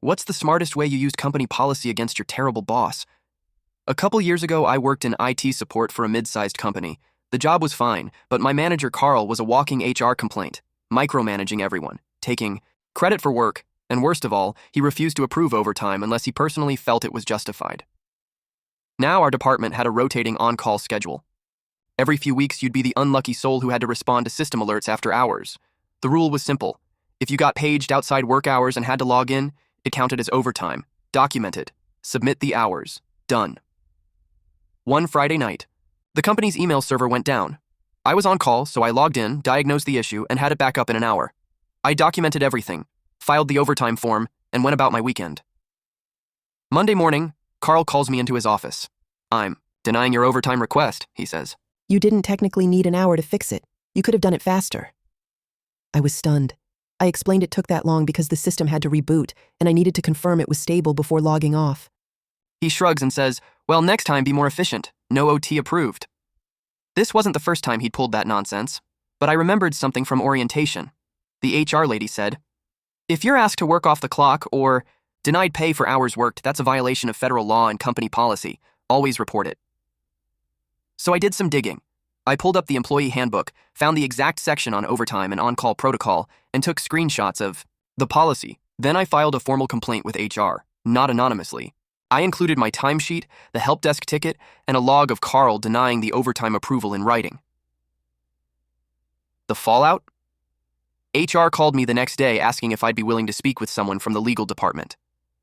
What's the smartest way you used company policy against your terrible boss? A couple years ago, I worked in IT support for a mid-sized company. The job was fine, but my manager, Carl, was a walking HR complaint, micromanaging everyone, taking credit for work, and worst of all, he refused to approve overtime unless he personally felt it was justified. Now our department had a rotating on-call schedule. Every few weeks, you'd be the unlucky soul who had to respond to system alerts after hours. The rule was simple. If you got paged outside work hours and had to log in, it counted as overtime. Document it. Submit the hours. Done. One Friday night, the company's email server went down. I was on call, so I logged in, diagnosed the issue, and had it back up in an hour. I documented everything, filed the overtime form, and went about my weekend. Monday morning, Carl calls me into his office. "I'm denying your overtime request," he says. "You didn't technically need an hour to fix it. You could have done it faster." I was stunned. I explained it took that long because the system had to reboot, and I needed to confirm it was stable before logging off. He shrugs and says, "Well, next time be more efficient. No OT approved." This wasn't the first time he'd pulled that nonsense, but I remembered something from orientation. The HR lady said, "If you're asked to work off the clock or denied pay for hours worked, that's a violation of federal law and company policy. Always report it." So I did some digging. I pulled up the employee handbook, found the exact section on overtime and on-call protocol, and took screenshots of the policy. Then I filed a formal complaint with HR, not anonymously. I included my timesheet, the help desk ticket, and a log of Carl denying the overtime approval in writing. The fallout? HR called me the next day asking if I'd be willing to speak with someone from the legal department.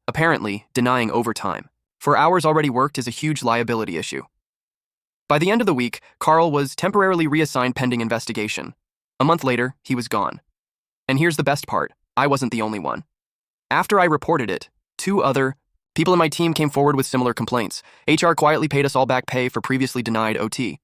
Apparently, denying overtime for hours already worked is a huge liability issue. By the end of the week, Carl was temporarily reassigned pending investigation. A month later, he was gone. And here's the best part. I wasn't the only one. After I reported it, 2 other people in my team came forward with similar complaints. HR quietly paid us all back pay for previously denied OT.